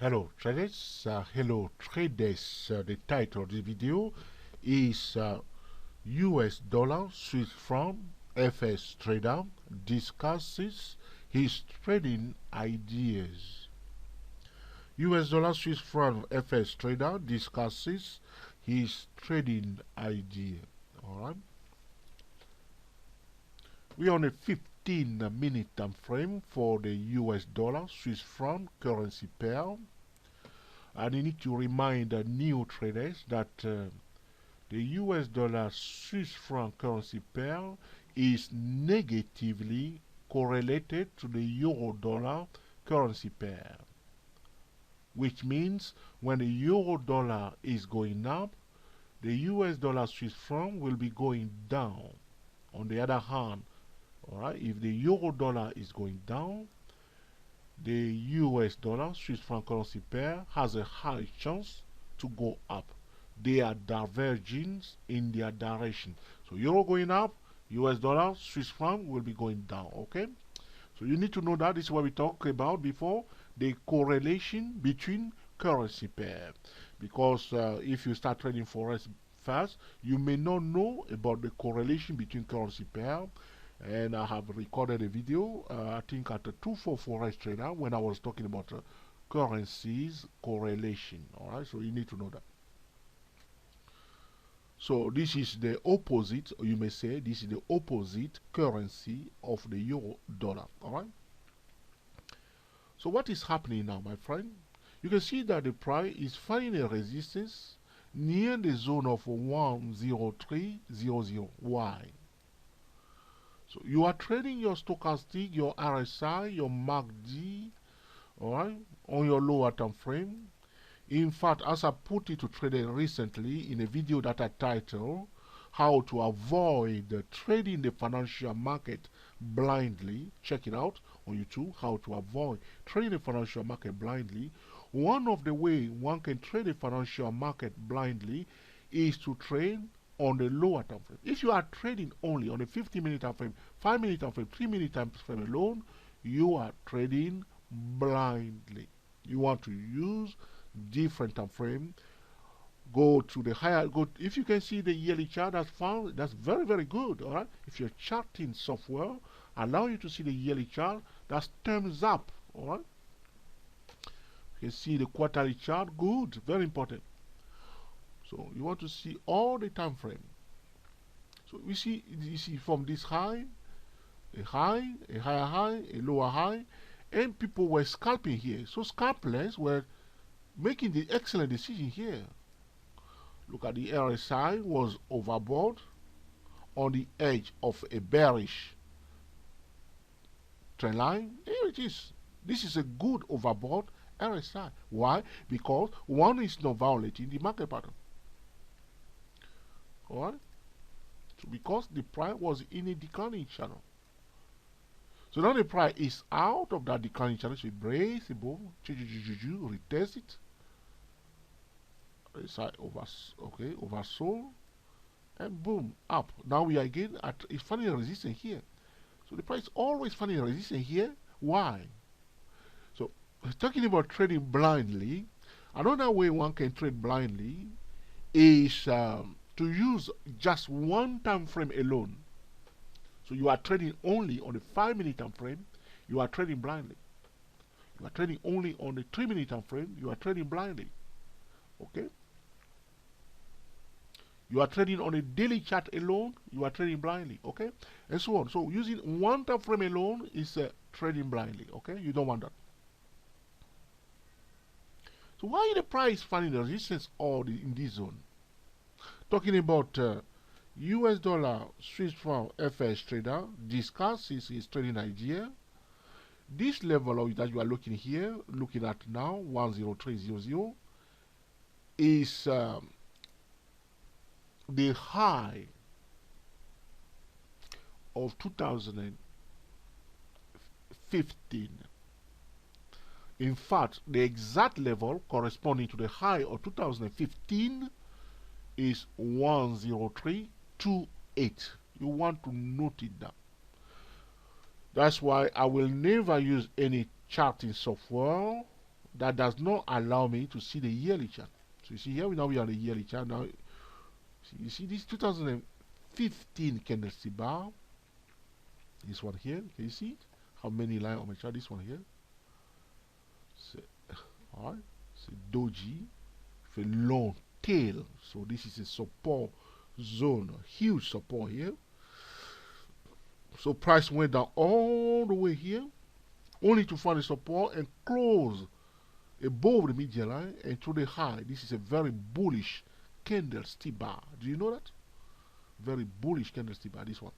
Hello traders, the title of the video is US dollar Swiss franc FS trader discusses his trading ideas. US dollar Swiss franc FS trader discusses his trading idea. Alright. We're on a 15-minute time frame for the US dollar Swiss franc currency pair. And you need to remind new traders that the US dollar Swiss franc currency pair is negatively correlated to the euro dollar currency pair, which means when the euro dollar is going up, the US dollar Swiss franc will be going down. On the other hand, alright, if the euro dollar is going down, the US dollar Swiss franc currency pair has a high chance to go up. They are diverging in their direction. So euro going up, US dollar Swiss franc will be going down. Okay, so you need to know that. This is what we talked about before, the correlation between currency pair, because if you start trading forex fast, you may not know about the correlation between currency pair. And I have recorded a video, I think at the 244 Forex Trader, when I was talking about currencies correlation. Alright, so you need to know that. So this is the opposite, or you may say this is the opposite currency of the euro dollar. Alright. So what is happening now, my friend? You can see that the price is finding a resistance near the zone of 10300. Why? So you are trading your stochastic, your RSI, your MACD, alright, on your lower time frame. In fact, as I put it to trader recently in a video that I titled How to Avoid Trading the Financial Market Blindly. Check it out on YouTube, How to Avoid Trading the Financial Market Blindly. One of the ways one can trade the financial market blindly is to trade on the lower time frame. If you are trading only on a 50-minute time frame, 5-minute time frame, 3-minute time frame alone, you are trading blindly. You want to use different time frame. Go to the higher. If you can see the yearly chart, that's found. That's very, very good. All right. If your charting software allow you to see the yearly chart, that's thumbs up. All right. You can see the quarterly chart. Good. Very important. So you want to see all the time frame. So you see from this high, a high, a higher high, a lower high, and people were scalping here. So scalpers were making the excellent decision here. Look at the RSI was overbought on the edge of a bearish trend line. Here it is. This is a good overbought RSI. Why? Because one is not violating the market pattern. Alright? So because the price was in a declining channel. So now the price is out of that declining channel. So it breaks above, retest it. Side over, okay, oversold, and boom, up. Now we are again at, it's finding a resistance here. So the price is always finding a resistance here. Why? So talking about trading blindly, another way one can trade blindly is to use just one time frame alone. So you are trading only on the 5-minute time frame, you are trading blindly. You are trading only on the 3-minute time frame, you are trading blindly. Okay? You are trading on a daily chart alone, you are trading blindly, okay? And so on. So using one time frame alone is trading blindly, okay? You don't want that. So why the price finding the resistance all in this zone? Talking about US dollar Swiss franc FX trader discusses his trading idea. This level that you are looking here, looking at now, 10300, is the high of 2015. In fact, the exact level corresponding to the high of 2015 is 10328. You want to note it down. That's why I will never use any charting software that does not allow me to see the yearly chart. So you see here, now we are on the yearly chart. Now, you see this 2015 candlestick bar. This one here, can you see it? How many lines on my chart? This one here. Alright, it's a doji with a long tail. So this is a support zone, a huge support here. So price went down all the way here, only to find a support and close above the median line and to the high. This is a very bullish candlestick bar. Do you know that? Very bullish candlestick bar, this one.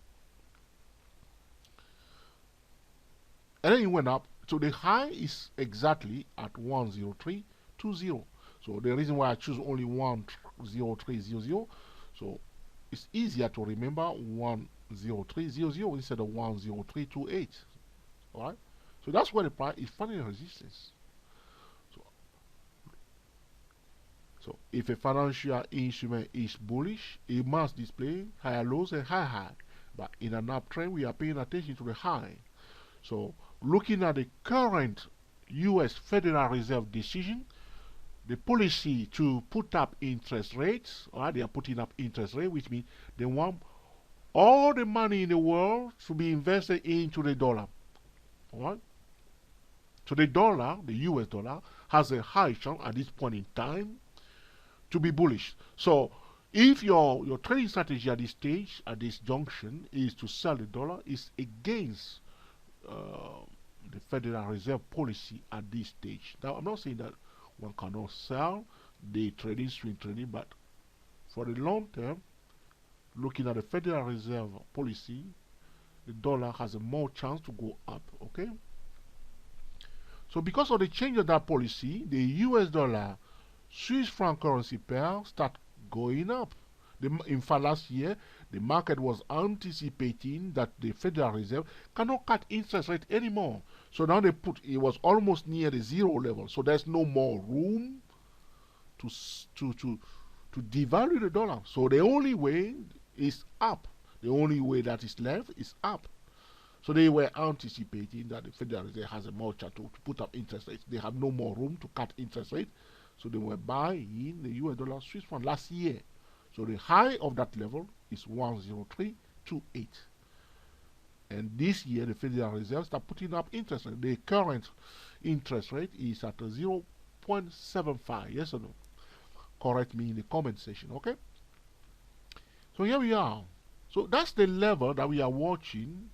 And then it went up. So the high is exactly at 10320. So the reason why I choose only 10300, so it's easier to remember 10300 instead of 10328. Alright? So that's where the price is finding resistance. So if a financial instrument is bullish, it must display higher lows and higher high. But in an uptrend, we are paying attention to the high. So looking at the current US Federal Reserve decision, the policy to put up interest rates, they are putting up interest rate, which means they want all the money in the world to be invested into the dollar. Alright? So the dollar, the US dollar, has a high chance at this point in time to be bullish. So if your trading strategy at this stage, at this junction, is to sell the dollar, is against the Federal Reserve policy at this stage. Now, I'm not saying that one cannot sell the trading, swing trading, but for the long term, looking at the Federal Reserve policy, the dollar has a more chance to go up. Okay. So because of the change of that policy, the US dollar Swiss franc currency pair start going up. In fact, last year, the market was anticipating that the Federal Reserve cannot cut interest rate anymore. So now it was almost near the zero level. So there's no more room to devalue the dollar. So the only way is up. The only way that is left is up. So they were anticipating that the Federal Reserve has a more chance to put up interest rates. They have no more room to cut interest rate. So they were buying the US dollar Swiss franc last year. So the high of that level is 10328. And this year the Federal Reserve start putting up interest rate. The current interest rate is at 0.75. Yes or no? Correct me in the comment section, okay? So here we are. So that's the level that we are watching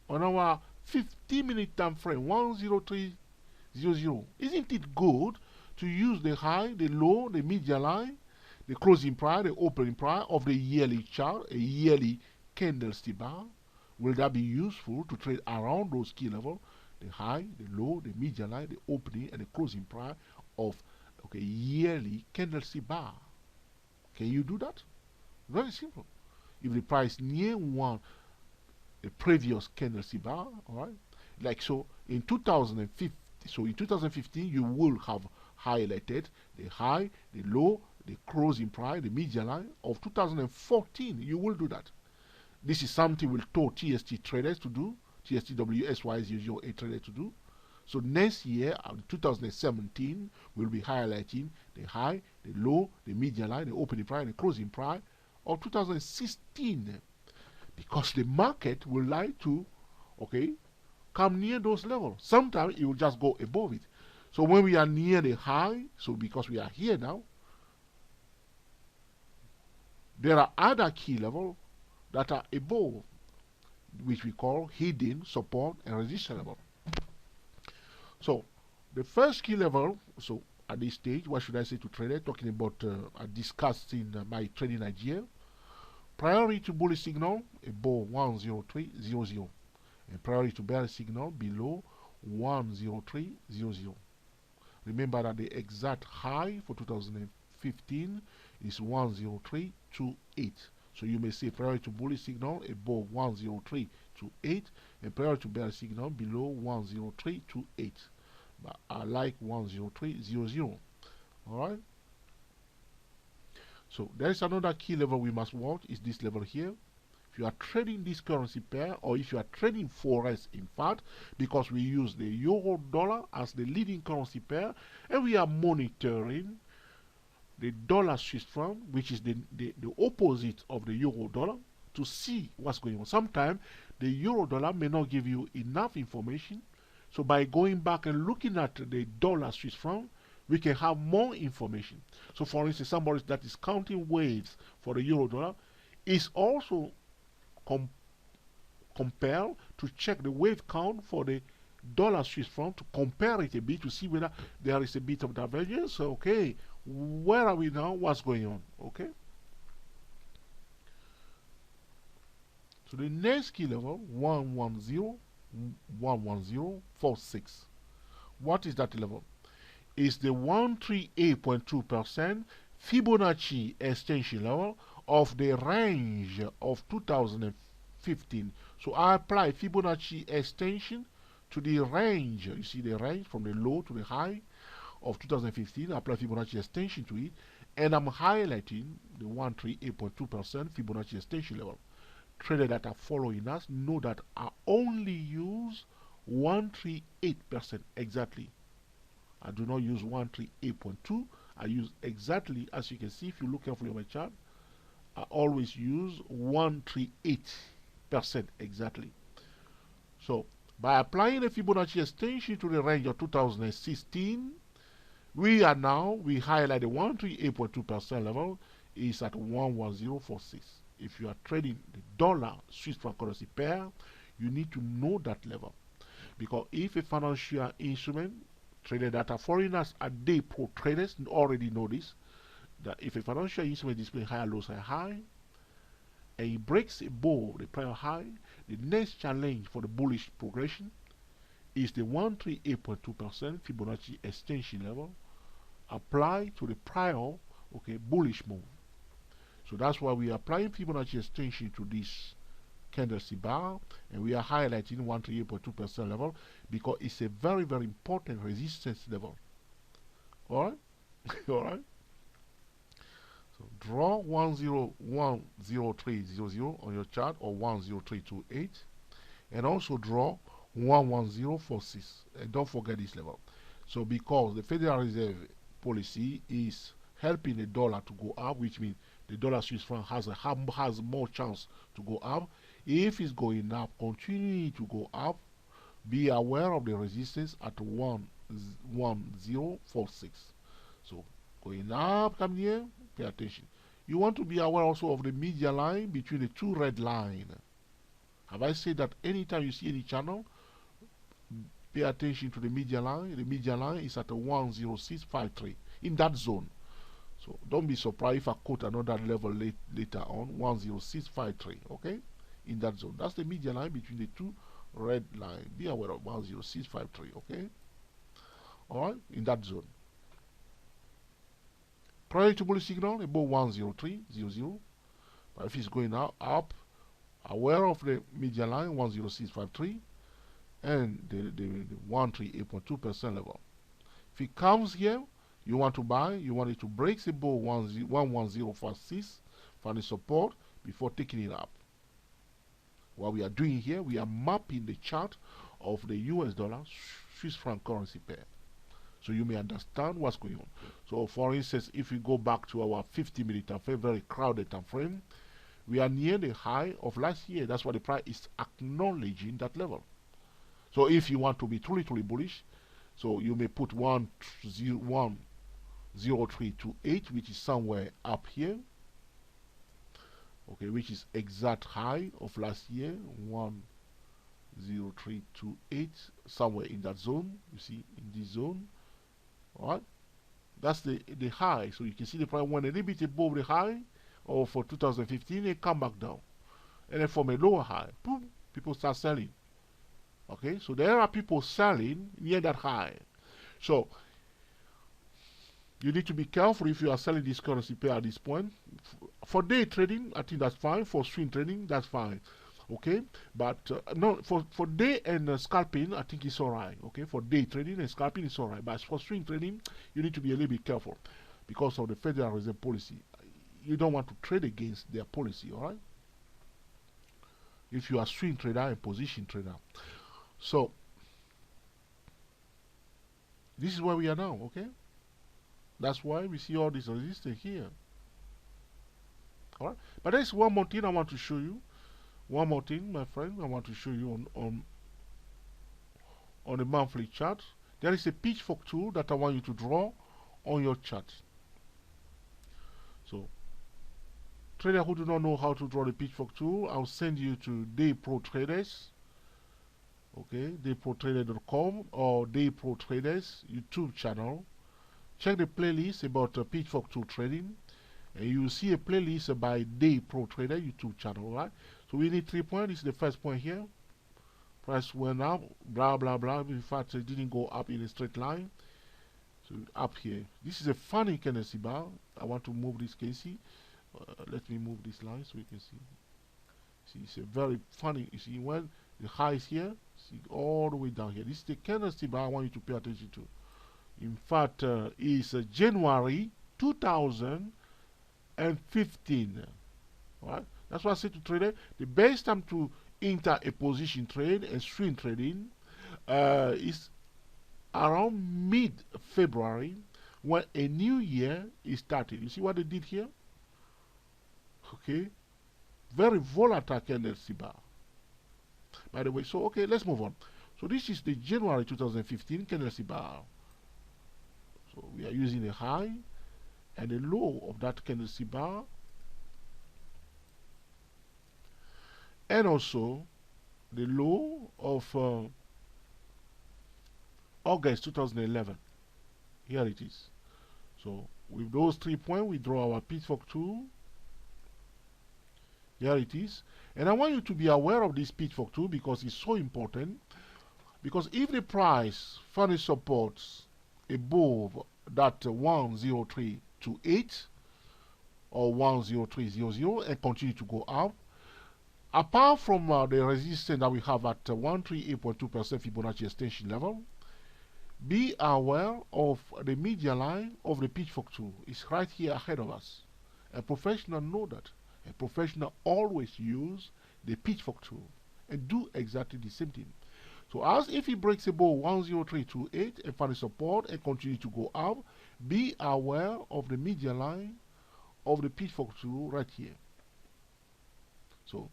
on our 15-minute time frame, 10300. Isn't it good to use the high, the low, the median line, the closing price, the opening price of the yearly chart, a yearly candlestick bar? Will that be useful to trade around those key levels? The high, the low, the median line, the opening, and the closing price of yearly candlestick bar. Can you do that? Very simple. If the price near the previous candlestick bar, alright, like so in 2015. So in 2015, you will have highlighted the high, the low, the closing price, the median line of 2014. You will do that. This is something we'll taught TST traders to do, TSTWSY008 traders to do. So next year, 2017, we'll be highlighting the high, the low, the median line, the opening price, the closing price of 2016. Because the market will like to, come near those levels. Sometimes it will just go above it. So when we are near the high, so because we are here now, there are other key levels that are above, which we call hidden support and resistance level. So the first key level, so at this stage, what should I say to traders? Talking about discussing my trading idea. Priority to bullish signal above 10300. And priority to bearish signal below 10300. Remember that the exact high for 2015 is 10328. So you may say priority to bullish signal above 10328 and priority to bearish signal below 10328. But I like 10300. Alright? So there is another key level we must watch, is this level here, if you are trading this currency pair, or if you are trading forex, in fact, because we use the euro dollar as the leading currency pair, and we are monitoring the dollar Swiss franc, which is the opposite of the euro dollar, to see what's going on. Sometimes the euro dollar may not give you enough information, so by going back and looking at the dollar Swiss franc, we can have more information. So for instance, somebody that is counting waves for the euro dollar is also compelled to check the wave count for the dollar Swiss franc, to compare it a bit to see whether there is a bit of divergence. Okay, where are we now? What's going on? Okay. So the next key level, 110.46. What is that level? Is the 138.2% Fibonacci extension level of the range of 2015. So I apply Fibonacci extension to the range. You see the range from the low to the high of 2015. I apply Fibonacci extension to it, and I'm highlighting the 138.2% Fibonacci extension level. Traders that are following us know that I only use 138% exactly. I do not use 138.2. I use exactly, as you can see if you look carefully on my chart, I always use 138% exactly. So by applying the Fibonacci extension to the range of 2016, we highlight the 138.2% level is at 11046. If you are trading the dollar Swiss franc currency pair, you need to know that level. Because if a financial instrument, traders that are foreigners and day pro traders already know this, that if a financial instrument displays higher lows and high, and it breaks above the prior high, the next challenge for the bullish progression is the 138.2% Fibonacci extension level applied to the prior bullish move. So that's why we are applying Fibonacci extension to this candlestick bar, and we are highlighting 138.2% level because it's a very, very important resistance level. Alright? Alright? So draw 1010300 on your chart, or 10328, and also draw 11046. And don't forget this level. So because the Federal Reserve policy is helping the dollar to go up, which means the dollar Swiss franc has more chance to go up. If it's going up, continue to go up, be aware of the resistance at 11046. So going up, come here, pay attention. You want to be aware also of the median line between the two red lines. Have I said that anytime you see any channel, pay attention to the median line? The median line is at 10653, in that zone. So don't be surprised if I quote another level later on, 10653, okay? In that zone. That's the median line between the two red lines. Be aware of 10653, okay? Alright, in that zone. Prior to bullish signal above 10300. But if it's going up, aware of the median line 10653 and the 138.2% level. If it comes here, you want to buy, you want it to break above 11046 for the support before taking it up. What we are doing here, we are mapping the chart of the US dollar Swiss franc currency pair, so you may understand what's going on. So for instance, if we go back to our 50-minute time frame, very crowded time frame, we are near the high of last year. That's why the price is acknowledging that level. So if you want to be truly bullish, so you may put 10328, which is somewhere up here, okay, which is exact high of last year, 10328, somewhere in that zone. You see, in this zone. Alright, that's the high. So you can see the price went a little bit above the high or for 2015 and come back down, and then from a lower high, boom, people start selling. Okay, so there are people selling near that high. So you need to be careful if you are selling this currency pair at this point. For day trading, I think that's fine. For swing trading, that's fine. Okay, but no, for day and scalping, I think it's alright. Okay, for day trading and scalping, it's alright. But for swing trading, you need to be a little bit careful because of the Federal Reserve policy. You don't want to trade against their policy. Alright. if you are swing trader and position trader. So this is where we are now, okay? That's why we see all this resistance here. Alright? But there's one more thing I want to show you. One more thing, my friend, I want to show you on the monthly chart. There is a pitchfork tool that I want you to draw on your chart. So, trader who do not know how to draw the pitchfork tool, I'll send you to Day Pro Traders. Okay, dayprotrader.com or Day Pro Traders YouTube channel. Check the playlist about pitchfork tool trading, and you will see a playlist by Day Pro Trader YouTube channel, right? So we need 3 points. This is the first point here. Price went up, blah blah blah. In fact, it didn't go up in a straight line. So up here, this is a funny candlestick bar. I want to move this Casey. Let me move this line so you can see. See, it's a very funny. You see, when the high is here, see all the way down here. This is the candlestick bar I want you to pay attention to. In fact, it's January 2015. Right? That's why I say to trader, the best time to enter a position trade and swing trading is around mid-February, when a new year is started. You see what they did here? Okay, very volatile candlestick bar. By the way, so okay, let's move on. So this is the January 2015 candlestick bar. So we are using a high and a low of that candlestick bar, and also the low of August 2011. Here it is. So with those 3 points, we draw our pitchfork tool. Here it is. And I want you to be aware of this pitchfork tool because it's so important. Because if the price finally supports above that 10328 or 10300 and continue to go up, apart from the resistance that we have at 138.2% Fibonacci extension level, be aware of the median line of the pitchfork tool. It's right here ahead of us. A professional know that. A professional always use the pitchfork tool and do exactly the same thing. So as if it breaks above 10328 and finds support and continue to go up, be aware of the median line of the pitchfork tool right here. So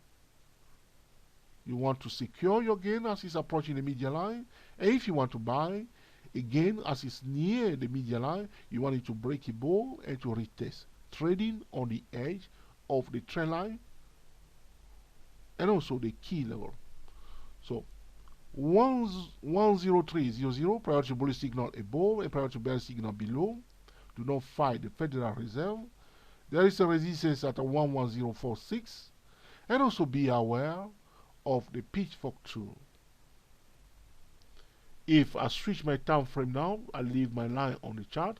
you want to secure your gain as it's approaching the median line, and if you want to buy again as it's near the median line, you want it to break above and to retest, trading on the edge of the trend line and also the key level. So 10300 prior to bullish signal above and prior to bearish signal below. Do not fight the Federal Reserve. There is a resistance at 11046, and also be aware of the pitchfork tool. If I switch my time frame now, I leave my line on the chart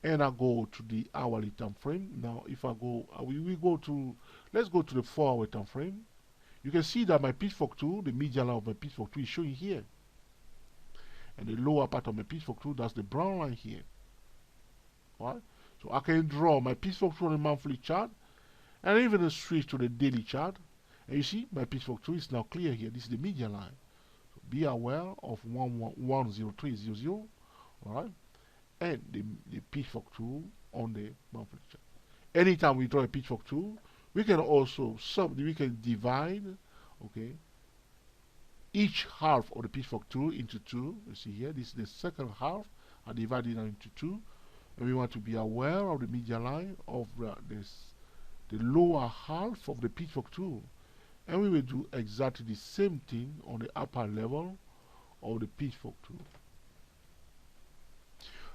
and I go to the hourly time frame. Now if I go, let's go to the 4-hour time frame. You can see that my pitchfork tool, the median line of my pitchfork tool is showing here. And the lower part of my pitchfork tool, that's the brown line here. Alright? So I can draw my pitchfork tool on the monthly chart and even switch to the daily chart. And you see my pitchfork tool is now clear here. This is the median line. So be aware of 10300. Alright? And the pitchfork tool on the monthly chart. Anytime we draw a pitchfork tool, we can also divide, okay, each half of the pitchfork tool into two. You see here, this is the second half. I divided it into two, and we want to be aware of the median line of the lower half of the pitchfork tool, and we will do exactly the same thing on the upper level of the pitchfork tool.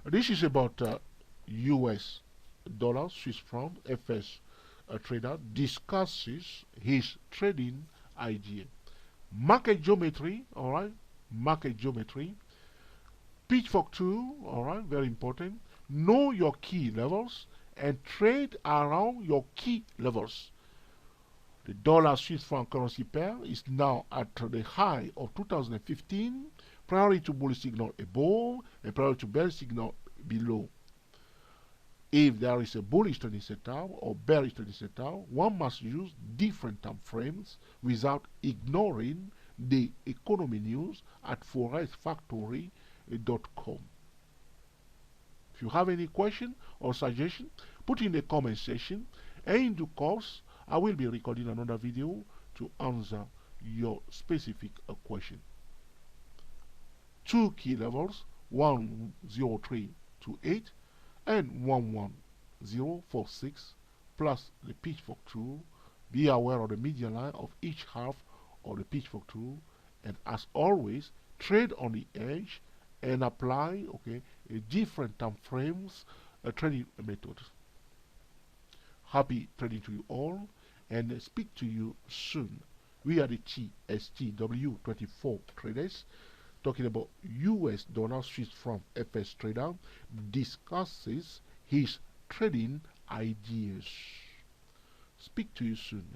This is about US dollar, Swiss franc, FX. A trader discusses his trading idea. Market geometry, alright, market geometry. Pitchfork tool, alright, very important. Know your key levels and trade around your key levels. The dollar Swiss franc currency pair is now at the high of 2015, prior to bullish signal above and prior to bearish signal below. If there is a bullish trading setup or bearish trading setup, one must use different time frames without ignoring the economy news at forexfactory.com. If you have any question or suggestion, put in the comment section, and in due course, I will be recording another video to answer your specific question. Two key levels, 10328 and 11046, plus the pitchfork tool. Be aware of the median line of each half of the pitchfork tool, and as always, trade on the edge and apply a different time frames trading methods. Happy trading to you all, and speak to you soon. We are the TSTW24 traders, talking about US dollar Swiss franc FX trader discusses his trading ideas. Speak to you soon.